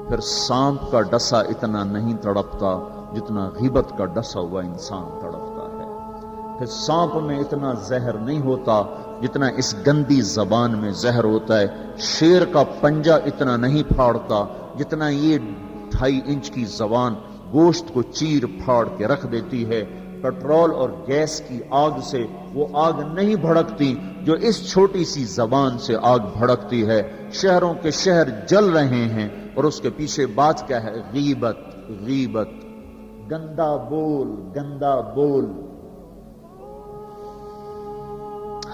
پھر سانپ کا ڈسا اتنا نہیں تڑپتا جتنا غیبت کا ڈسا ہوا انسان تڑپتا ہے. پھر سانپ میں اتنا زہر نہیں ہوتا جتنا اس گندی زبان میں زہر ہوتا ہے. شیر کا پنجہ اتنا نہیں پھاڑتا جتنا یہ 2.5 انچ کی زبان گوشت کو چیر پھاڑ کے رکھ دیتی ہے. پٹرول اور گیس کی آگ سے وہ آگ نہیں بھڑکتی جو اس چھوٹی سی زبان سے آگ بھڑکتی ہے. شہروں کے شہر جل رہے ہیں اور اس کے پیچھے بات کیا ہے؟ غیبت. غیبت، گندا بول، گندا بول.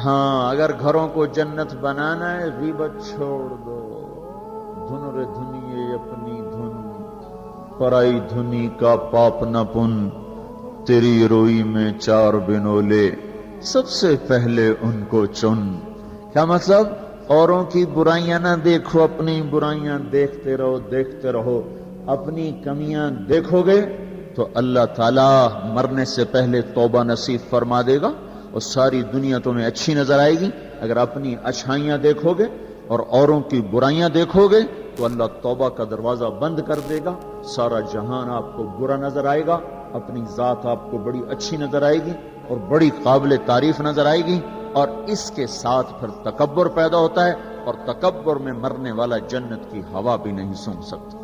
ہاں اگر گھروں کو جنت بنانا ہے غیبت چھوڑ دو. دھن رے دھنیے اپنی دھن، پرائی دھنی کا پاپ نہ پن. تیری روئی میں 4 بنولے، سب سے پہلے ان کو چن. کیا مطلب؟ اوروں کی برائیاں نہ دیکھو، اپنی برائیاں دیکھتے رہو، دیکھتے رہو. اپنی کمیاں دیکھو گے تو اللہ تعالیٰ مرنے سے پہلے توبہ نصیب فرما دے گا اور ساری دنیا تمہیں اچھی نظر آئے گی. اگر اپنی اچھائیاں دیکھو گے اور اوروں کی برائیاں دیکھو گے تو اللہ توبہ کا دروازہ بند کر دے گا. سارا جہان آپ کو برا نظر آئے گا، اپنی ذات آپ کو بڑی اچھی نظر آئے گی اور بڑی قابل تعریف نظر آئے گی. اور اس کے ساتھ پھر تکبر پیدا ہوتا ہے اور تکبر میں مرنے والا جنت کی ہوا بھی نہیں سونگھ سکتا.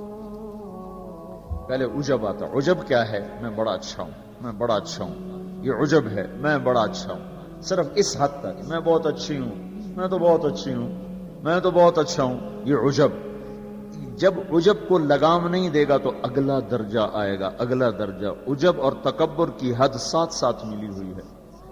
پہلے عجب آتا. عجب کیا ہے؟ میں بڑا اچھا ہوں، میں بڑا اچھا ہوں. یہ عجب ہے، میں بڑا اچھا ہوں. صرف اس حد تک میں بہت اچھی ہوں، میں تو بہت اچھی ہوں، میں تو بہت اچھا ہوں. یہ عجب. جب عجب کو لگام نہیں دے گا تو اگلا درجہ آئے گا، اگلا درجہ. عجب اور تکبر کی حد ساتھ ساتھ ملی ہوئی ہے.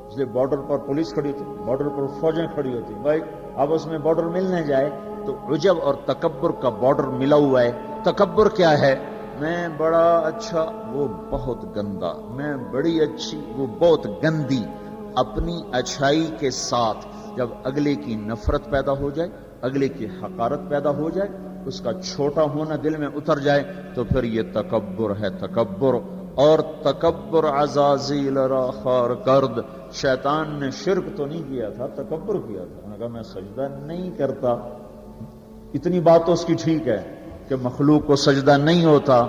اس لیے بارڈر پر پولیس کھڑی ہوتی، بارڈر پر فوجیں کھڑی ہوتی. بھائی آپس میں بارڈر ملنے جائے تو عجب اور تکبر کا بارڈر ملا ہوا ہے. تکبر کیا ہے؟ میں بڑا اچھا، وہ بہت گندا. میں بڑی اچھی، وہ بہت گندی. اپنی اچھائی کے ساتھ جب اگلے کی نفرت پیدا ہو جائے، اگلے کی حقارت پیدا ہو جائے، اس کا چھوٹا ہونا دل میں اتر جائے تو پھر یہ تکبر ہے. تکبر. اور تکبر عزازیل را خار کرد. شیطان نے شرک تو نہیں کیا تھا، تکبر کیا تھا. انہوں نے کہا میں سجدہ نہیں کرتا. اتنی بات تو اس کی ٹھیک ہے کہ مخلوق کو سجدہ نہیں ہوتا،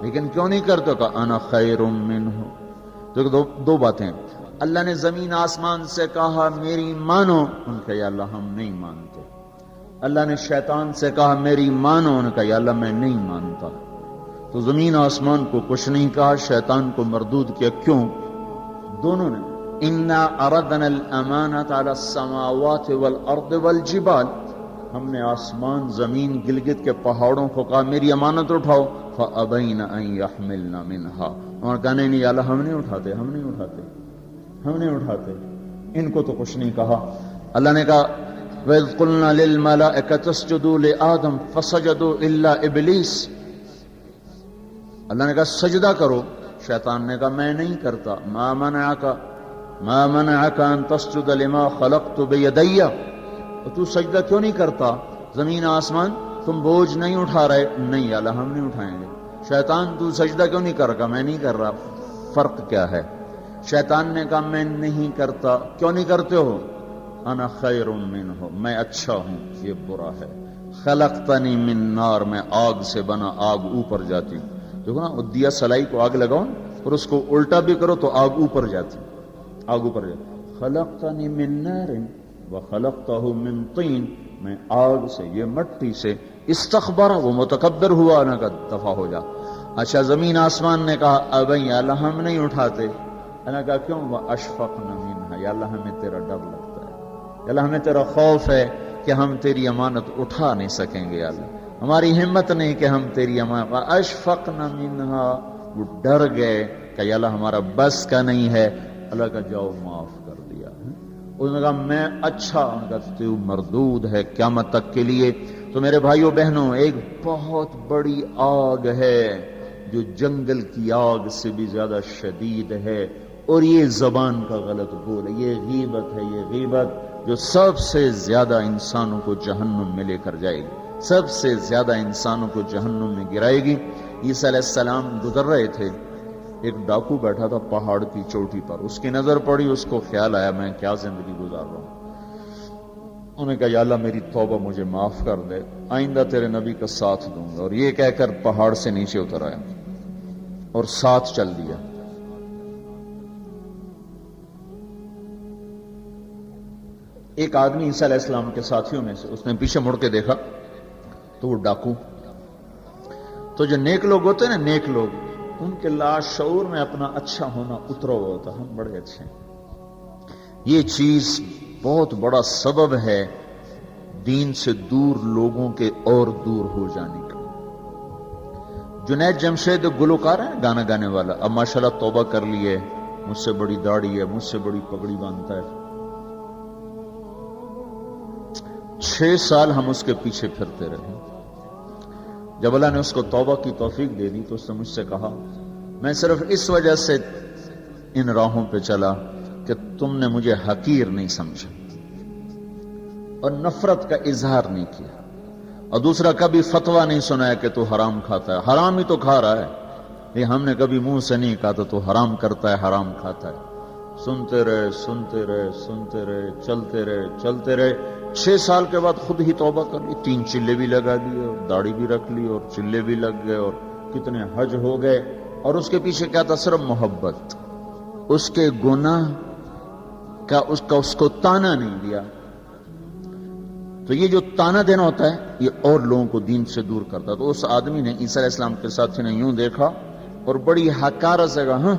لیکن کیوں نہیں کرتا؟ کہ انا خیر منہ. تو دو باتیں. اللہ نے زمین آسمان سے کہا میری مانو، ان کا یا اللہ ہم نہیں مانتے. اللہ نے شیطان سے کہا میری مانو، ان کا یا اللہ میں نہیں مانتا. تو زمین آسمان کو کچھ نہیں کہا، شیطان کو مردود کیا. کیوں؟ دونوں نے. انا اردنا الامانۃ علی السماوات والارض والجبال. ہم نے آسمان، زمین، گلگت کے پہاڑوں کو کہا میری امانت اٹھاؤ. فابین ان یحملن منها. اور کہا نہیں یا اللہ ہم نہیں اٹھاتے، ہم نہیں اٹھاتے، ہم نہیں اٹھاتے. ان کو تو کچھ نہیں کہا. اللہ نے کہا وَإِذْ قُلْنَا لِلْمَلَائِكَةِ اسْجُدُوا لِآدَمَ فَسَجَدُوا إِلَّا إِبْلِيسَ. اللہ نے کہا سجدہ کرو. شیطان نے کہا میں نہیں کرتا. مَا مَنَعَكَ أَن تَسْجُدَ لِمَا خَلَقْتُ بِيَدَيَّ. تو سجدہ کیوں نہیں کرتا؟ زمین آسمان تم بوجھ نہیں اٹھا رہے. نہیں اللہ ہم نہیں اٹھائیں گے. شیطان تو سجدہ کیوں نہیں کر رہا؟ میں نہیں کر رہا. فرق کیا ہے؟ شیطان نے کہا میں نہیں کرتا. کیوں نہیں کرتے ہو؟ انا خیر منہ، میں اچھا ہوں، یہ برا ہے. خلقتنی من نار، میں آگ سے بنا، آگ اوپر جاتی. دیکھو نا دیا سلائی کو آگ لگاؤ اور اس کو الٹا بھی کرو تو آگ اوپر جاتی، آگ اوپر جاتی. خلقتنی من نار وخلقتہ من طین. میں آگ سے، یہ مٹی سے. استخبر، وہ متکبر ہوا، نہ کہ دفع ہو جا. اچھا زمین آسمان نے کہا اب یا اللہ ہم نہیں اٹھاتے. اللہ نے کہا کیوں؟ واشفقنا منها، یا اللہ ہمیں تیرا ڈر لگتا ہے، یا اللہ ہمیں تیرا خوف ہے کہ ہم تیری امانت اٹھا نہیں سکیں گے. یا اللہ ہماری ہمت نہیں کہ ہم تیری امانت. واشفقنا منها، وہ ڈر گئے کہ یا اللہ ہمارا بس کا نہیں ہے. اللہ کا جاؤ معاف کر دیا. انہوں نے کہا میں اچھا. ان کا تو مردود ہے قیامت تک کے لیے. تو میرے بھائیوں بہنوں، ایک بہت بڑی آگ ہے جو جنگل کی آگ سے بھی زیادہ شدید ہے، اور یہ زبان کا غلط بول ہے. یہ غیبت ہے. یہ غیبت جو سب سے زیادہ انسانوں کو جہنم میں لے کر جائے گی، سب سے زیادہ انسانوں کو جہنم میں گرائے گی. عیسیٰ علیہ السلام گزر رہے تھے، ایک ڈاکو بیٹھا تھا پہاڑ کی چوٹی پر. اس کی نظر پڑی، اس کو خیال آیا میں کیا زندگی گزار رہا ہوں. انہوں نے کہا یا اللہ میری توبہ مجھے معاف کر دے، آئندہ تیرے نبی کا ساتھ دوں گا، اور یہ کہہ کر پہاڑ سے نیچے اتر آیا اور ساتھ چل دیا۔ ایک آدمی عیسیٰ علیہ السلام کے ساتھیوں میں سے، اس نے پیچھے مڑ کے دیکھا تو وہ ڈاکو، تو جو نیک لوگ ہوتے ہیں نا، نیک لوگ، ان کے لاشعور میں اپنا اچھا ہونا اترا ہوا ہوتا، ہم بڑے اچھے ہیں۔ یہ چیز بہت بڑا سبب ہے دین سے دور لوگوں کے اور دور ہو جانے کا۔ جنید جمشید گلوکار ہے، گانا گانے والا، اب ماشاءاللہ توبہ کر لی ہے، مجھ سے بڑی داڑھی ہے، مجھ سے بڑی پگڑی باندھتا ہے۔ 6 سال ہم اس کے پیچھے پھرتے رہے۔ جب اللہ نے اس کو توبہ کی توفیق دے دی تو اس نے مجھ سے کہا میں صرف اس وجہ سے ان راہوں پہ چلا کہ تم نے مجھے حقیر نہیں سمجھا اور نفرت کا اظہار نہیں کیا، اور دوسرا کبھی فتویٰ نہیں سنایا کہ تو حرام کھاتا ہے، حرام ہی تو کھا رہا ہے، یہ ہم نے کبھی منہ سے نہیں کہا تو حرام کرتا ہے، حرام کھاتا ہے۔ سنتے رہے سنتے رہے سنتے رہے، چلتے رہے چلتے رہے۔ 6 سال کے بعد خود ہی توبہ کر لی، 3 چلے بھی لگا لیے اور داڑھی بھی رکھ لی اور چلے بھی لگ گئے اور کتنے حج ہو گئے، اور اس کے پیچھے کیا تھا؟ صرف محبت۔ اس کے گناہ کا اس کو تانا نہیں دیا۔ تو یہ جو تانا دینا ہوتا ہے یہ اور لوگوں کو دین سے دور کرتا ہے۔ تو اس آدمی نے عیسیٰ علیہ السلام کے ساتھی نے یوں دیکھا اور بڑی حقارت سے کہا ہاں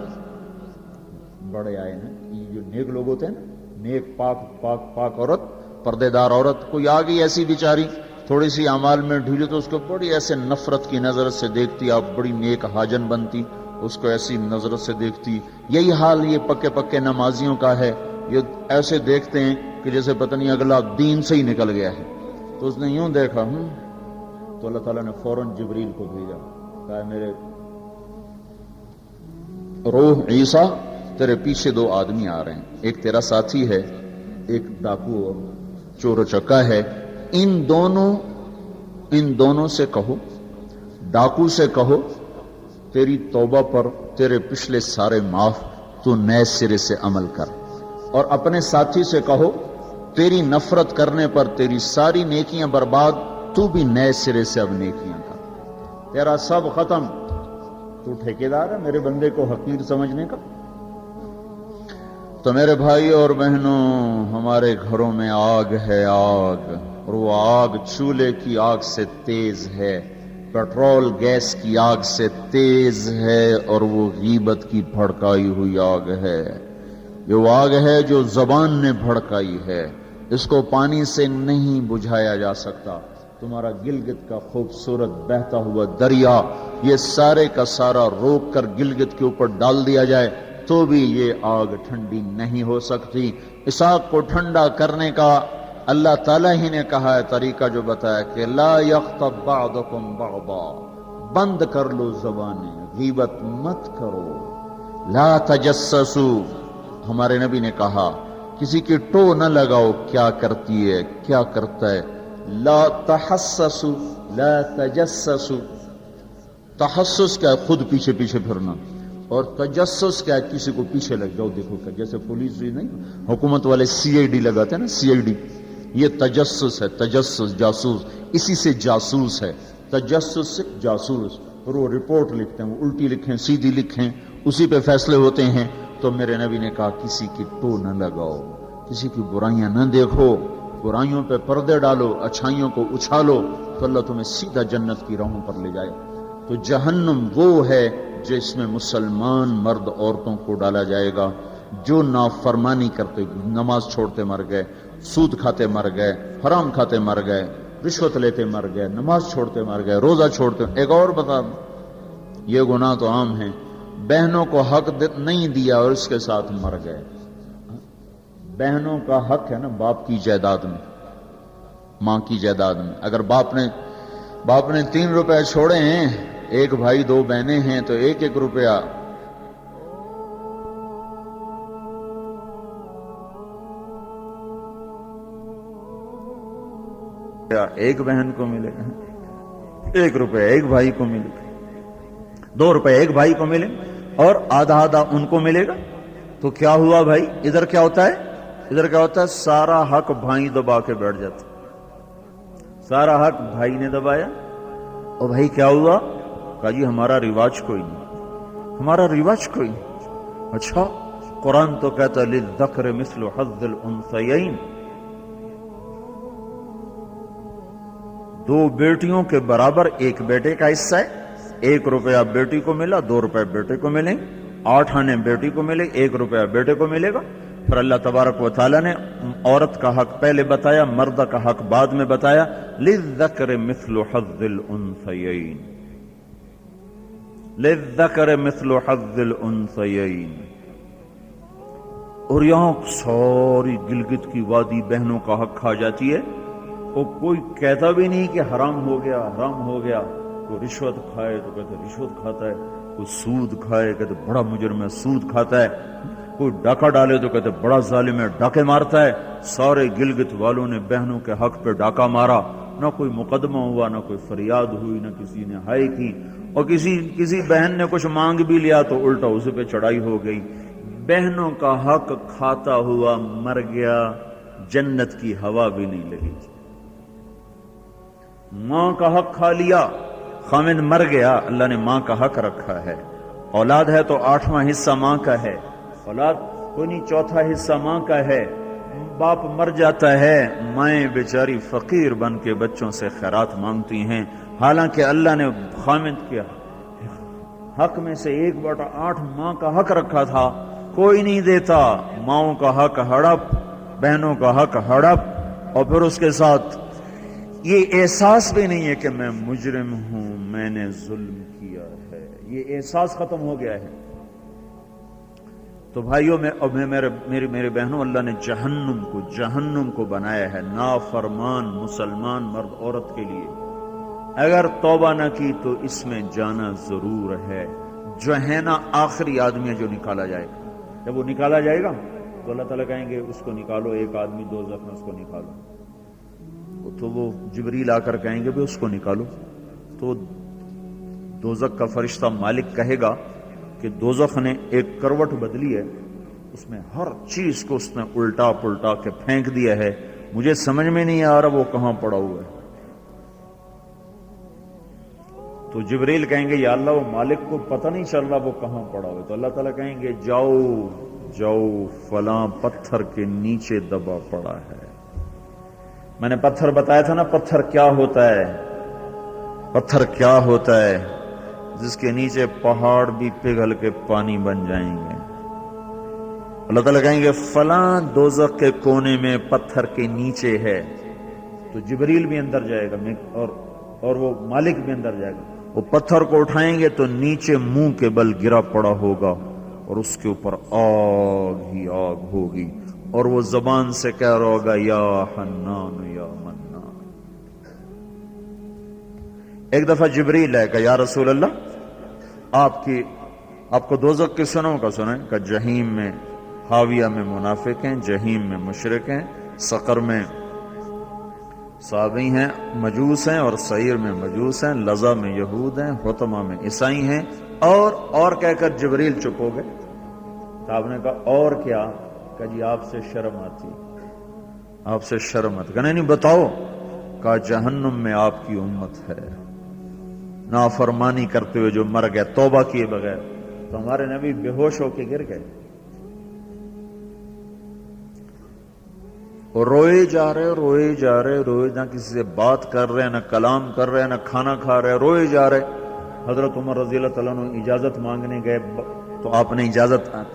بڑے آئے ہیں، یہ جو نیک لوگ ہوتے ہیں نا، نیک پاک پاک پاک عورت، پردے دار عورت، کوئی آ گئی ایسی بیچاری تھوڑی سی اعمال میں ڈھیلی تو اس کو بڑی ایسے نفرت کی نظر سے دیکھتی، آپ بڑی نیک حاجن بنتی، اس کو ایسی نظر سے دیکھتی۔ یہی حال یہ پکے پکے نمازیوں کا ہے، یہ ایسے دیکھتے ہیں کہ جیسے پتہ نہیں اگلا دین سے ہی نکل گیا ہے۔ تو اس نے یوں دیکھا تو اللہ تعالیٰ نے فوراً جبریل کو بھیجا، کہا میرے روح عیسیٰ تیرے پیچھے 2 آدمی آ رہے ہیں، ایک تیرا ساتھی ہے، ایک ڈاکو اور چور و چکا ہے، ان دونوں سے کہو، ڈاکو سے کہو تیری توبہ پر تیرے پچھلے سارے معاف، تو نئے سرے سے عمل کر، اور اپنے ساتھی سے کہو تیری نفرت کرنے پر تیری ساری نیکیاں برباد، تو بھی نئے سرے سے اب نیکیاں کر، تیرا سب ختم، تو ٹھیکیدار ہے میرے بندے کو حقیر سمجھنے کا۔ تو میرے بھائی اور بہنوں، ہمارے گھروں میں آگ ہے، آگ، اور وہ آگ چولہے کی آگ سے تیز ہے، پیٹرول گیس کی آگ سے تیز ہے، اور وہ غیبت کی بھڑکائی ہوئی آگ ہے۔ یہ وہ آگ ہے جو زبان نے بھڑکائی ہے، اس کو پانی سے نہیں بجھایا جا سکتا۔ تمہارا گلگت کا خوبصورت بہتا ہوا دریا، یہ سارے کا سارا روک کر گلگت کے اوپر ڈال دیا جائے تو بھی یہ آگ ٹھنڈی نہیں ہو سکتی۔ اس آگ کو ٹھنڈا کرنے کا اللہ تعالیٰ ہی نے کہا ہے طریقہ، جو بتایا کہ لا یغتب بعضکم بعضا، بند کر لو زبانیں، غیبت مت کرو، لا تجسسو، ہمارے نبی نے کہا کسی کی ٹو نہ لگاؤ، کیا کرتی ہے کیا کرتا ہے، لا تحسسو لا تجسسو، تحسس کیا ہے؟ خود پیچھے پیچھے پھرنا، اور تجسس کیا ہے؟ کسی کو پیچھے لگ جاؤ، دیکھو کہ جیسے پولیس نہیں حکومت والے CID لگاتے ہیں نا، CID، یہ تجسس ہے، تجسس جاسوس، اسی سے جاسوس ہے، تجسس سے جاسوس، اور وہ رپورٹ لکھتے ہیں، وہ الٹی لکھیں سیدھی لکھیں، اسی پہ فیصلے ہوتے ہیں۔ تو میرے نبی نے کہا کسی کی ٹو نہ لگاؤ، کسی کی برائیاں نہ دیکھو، برائیوں پہ پردے ڈالو، اچھائیوں کو اچھالو، تو اللہ تمہیں سیدھا جنت کی راہوں پر لے جائے۔ تو جہنم وہ ہے جس میں مسلمان مرد عورتوں کو ڈالا جائے گا جو نافرمانی کرتے، نماز چھوڑتے مر گئے، سود کھاتے مر گئے، حرام کھاتے مر گئے، رشوت لیتے مر گئے، نماز چھوڑتے مر گئے، روزہ چھوڑتے۔ ایک اور بتا دوں، یہ گناہ تو عام ہیں، بہنوں کو حق نہیں دیا اور اس کے ساتھ مر گئے۔ بہنوں کا حق ہے نا باپ کی جائیداد میں، ماں کی جائیداد میں۔ اگر باپ نے 3 روپے چھوڑے ہیں، ایک بھائی 2 بہنیں ہیں تو 1-1 روپیہ ایک بہن کو ملے گا، 1 روپے ایک بھائی کو ملے گا، 2 روپے ایک بھائی کو ملے اور آدھا آدھا ان کو ملے گا۔ تو کیا ہوا بھائی؟ ادھر کیا ہوتا ہے؟ ادھر کیا ہوتا ہے سارا حق بھائی دبا کے بیٹھ جاتا، سارا حق بھائی نے دبایا، اور بھائی کیا ہوا؟ کہا جی ہمارا رواج کوئی نہیں، ہمارا رواج کوئی نہیں۔ اچھا قرآن تو کہتا ہے للذکر مثل حظ الانثیین، دو بیٹیوں کے برابر ایک بیٹے کا حصہ ہے، 1 روپیہ بیٹی کو ملا، 2 روپے بیٹے کو ملیں، 8 آنے بیٹی کو ملے، 1 روپیہ بیٹے کو ملے گا۔ پھر اللہ تبارک و تعالیٰ نے عورت کا حق پہلے بتایا، مرد کا حق بعد میں بتایا، للذکر مثل حظ الانثیین، للذکر مثل حظ الانثیین۔ اور یہاں ساری گلگت کی وادی بہنوں کا حق کھا جاتی ہے، اور کوئی کہتا بھی نہیں کہ حرام ہو گیا، حرام ہو گیا۔ کوئی رشوت کھائے تو کہتے رشوت کھاتا ہے، کوئی سود کھائے کہتے بڑا مجرم ہے سود کھاتا ہے، کوئی ڈاکہ ڈالے تو کہتے بڑا ظالم ہے ڈاکے مارتا ہے۔ سارے گلگت والوں نے بہنوں کے حق پہ ڈاکہ مارا، نہ کوئی مقدمہ ہوا، نہ کوئی فریاد ہوئی، نہ کسی نے ہائے کی، اور کسی بہن نے کچھ مانگ بھی لیا تو الٹا اس پہ چڑھائی ہو گئی۔ بہنوں کا حق کھاتا ہوا مر گیا، جنت کی ہوا بھی نہیں لگی۔ ماں کا حق کھا لیا، خامد مر گیا، اللہ نے ماں کا حق رکھا ہے۔ اولاد ہے تو 8واں حصہ ماں کا ہے، اولاد کوئی نہیں 4تھا حصہ ماں کا ہے۔ باپ مر جاتا ہے، مائیں بیچاری فقیر بن کے بچوں سے خیرات مانگتی ہیں، حالانکہ اللہ نے خامد کے حق میں سے 1/8 ماں کا حق رکھا تھا، کوئی نہیں دیتا۔ ماؤں کا حق ہڑپ، بہنوں کا حق ہڑپ، اور پھر اس کے ساتھ یہ احساس بھی نہیں ہے کہ میں مجرم ہوں، میں نے ظلم کیا ہے، یہ احساس ختم ہو گیا ہے۔ تو بھائیوں میرے بہنوں، اللہ نے جہنم کو بنایا ہے نافرمان مسلمان مرد عورت کے لیے۔ اگر توبہ نہ کی تو اس میں جانا ضرور ہے۔ جو ہے نا آخری آدمی ہے جو نکالا جائے گا، جب وہ نکالا جائے گا تو اللہ تعالیٰ کہیں گے اس کو نکالو، ایک آدمی دوزخ میں، اس کو نکالو۔ تو وہ جبریل آ کر کہیں گے بھی اس کو نکالو، تو دوزخ کا فرشتہ مالک کہے گا کہ دوزخ نے ایک کروٹ بدلی ہے، اس میں ہر چیز کو اس نے الٹا پلٹا کے پھینک دیا ہے، مجھے سمجھ میں نہیں آ رہا وہ کہاں پڑا ہوا ہے۔ تو جبریل کہیں گے یا اللہ وہ مالک کو پتہ نہیں چل رہا وہ کہاں پڑا ہوا ہے۔ تو اللہ تعالیٰ کہیں گے جاؤ فلاں پتھر کے نیچے دبا پڑا ہے۔ میں نے پتھر بتایا تھا نا، پتھر کیا ہوتا ہے، پتھر کیا ہوتا ہے، جس کے نیچے پہاڑ بھی پگھل کے پانی بن جائیں گے۔ اللہ تعالیٰ کہیں گے فلاں دوزخ کے کونے میں پتھر کے نیچے ہے، تو جبریل بھی اندر جائے گا اور وہ مالک بھی اندر جائے گا۔ وہ پتھر کو اٹھائیں گے تو نیچے منہ کے بل گرا پڑا ہوگا، اور اس کے اوپر آگ ہی آگ ہوگی، اور وہ زبان سے کہہ رہا ہوگا یا حنان یا منان۔ ایک دفعہ جبریل ہے کہ یا رسول اللہ آپ کو دوزخ کی سنوں کا سنیں کہ جہیم میں حاویہ میں منافق ہیں، جہیم میں مشرک ہیں، سقر میں صابئی ہیں مجوس ہیں، اور سعیر میں مجوس ہیں، لظہ میں یہود ہیں، حطمہ میں عیسائی ہیں، اور کہہ کر جبریل چپ ہو گئے۔ تو آپ نے کہا اور کیا؟ کہ جی آپ سے شرم آتی، آپ سے شرم آتی۔ کہ نہیں بتاؤ؟ کہا جہنم میں آپ کی امت ہے، نافرمانی کرتے ہوئے جو مر گیا توبہ کیے بغیر۔ تو ہمارے نبی بے ہوش ہو کے گر گئے، اور روئے جا رہے، نہ کسی سے بات کر رہے، نہ کلام کر رہے، نہ کھانا کھا رہے، روئے جا رہے۔ حضرت عمر رضی اللہ تعالیٰ عنہ اجازت مانگنے گئے تو آپ نے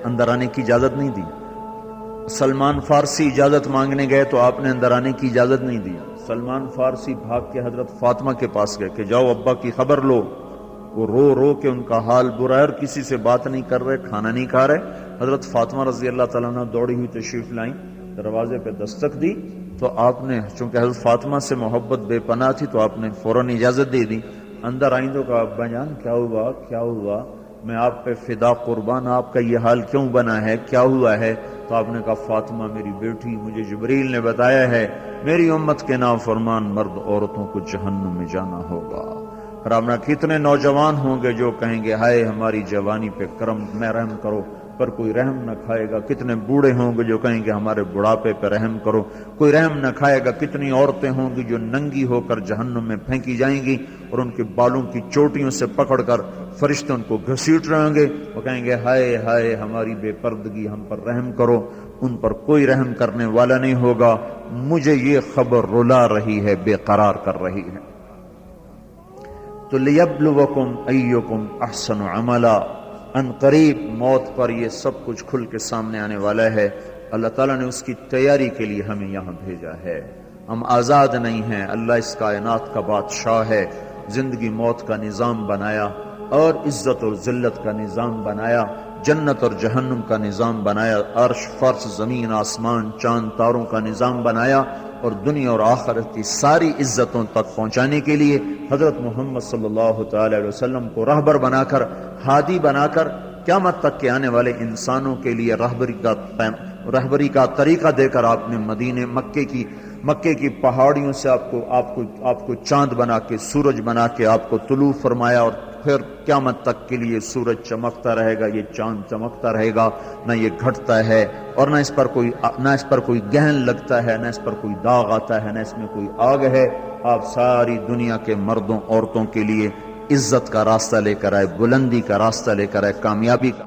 اندر آنے کی اجازت نہیں دی۔ سلمان فارسی اجازت مانگنے گئے تو آپ نے اندر آنے کی اجازت نہیں دی۔ سلمان فارسی بھاگ کے حضرت فاطمہ کے پاس گئے کہ جاؤ ابا کی خبر لو۔ وہ رو کے ان کا حال برا ہے، اور کسی سے بات نہیں کر رہے، کھانا نہیں کھا رہے۔ حضرت فاطمہ رضی اللہ تعالیٰ عنہ دوڑی ہوئی تشریف لائیں، دروازے پہ دستک دی تو آپ نے، چونکہ حضرت فاطمہ سے محبت بے پناہ تھی، تو آپ نے فوراً اجازت دے دی۔ اندر آئیں تو کہا ابا جان کیا ہوا، میں آپ پہ فدا قربان، آپ کا یہ حال کیوں بنا ہے، کیا ہوا ہے؟ تو آپ نے کہا فاطمہ میری بیٹی، مجھے جبریل نے بتایا ہے میری امت کے نافرمان مرد عورتوں کو جہنم میں جانا ہوگا۔ پھر آپ نے کتنے نوجوان ہوں گے جو کہیں گے ہائے ہماری جوانی پہ کرم میں رحم کرو، پر کوئی رحم نہ کھائے گا. کتنے بوڑھے ہوں گے جو کہیں گے ہمارے بڑھاپے پہ رحم کرو. کوئی رحم نہ کھائے گا. کتنی عورتیں ہوں گی جو ننگی ہو کر جہنم میں پھینکی جائیں گی اور ان کے بالوں کی چوٹیوں سے پکڑ کر فرشتے ان کو گھسیٹ رہے ہوں گے. وہ کہیں گے ہائے ہائے ہماری بے پردگی، ہم پر رحم کرو. ان پر کوئی رحم کرنے والا نہیں ہوگا. مجھے یہ خبر رلا رہی ہے، بے قرار کر رہی ہے. تو لیبلوکم ایکم احسن عملا، ان قریب موت پر یہ سب کچھ کھل کے سامنے آنے والا ہے. اللہ تعالیٰ نے اس کی تیاری کے لیے ہمیں یہاں بھیجا ہے. ہم آزاد نہیں ہیں. اللہ اس کائنات کا بادشاہ ہے. زندگی موت کا نظام بنایا اور عزت اور ذلت کا نظام بنایا، جنت اور جہنم کا نظام بنایا، عرش فرش زمین آسمان چاند تاروں کا نظام بنایا، اور دنیا اور آخرت کی ساری عزتوں تک پہنچانے کے لیے حضرت محمد صلی اللہ تعالی علیہ وسلم کو رہبر بنا کر، ہادی بنا کر، قیامت تک کے آنے والے انسانوں کے لیے رہبری کا طریقہ دے کر آپ نے مکے کی پہاڑیوں سے آپ کو چاند بنا کے، سورج بنا کے آپ کو طلوع فرمایا، اور پھر قیامت تک کے لیے سورج چمکتا رہے گا، یہ چاند چمکتا رہے گا، نہ یہ گھٹتا ہے، اور نہ اس پر کوئی گہن لگتا ہے، نہ اس پر کوئی داغ آتا ہے، نہ اس میں کوئی آگ ہے. آپ ساری دنیا کے مردوں عورتوں کے لیے عزت کا راستہ لے کر آئے، بلندی کا راستہ لے کر آئے، کامیابی کا.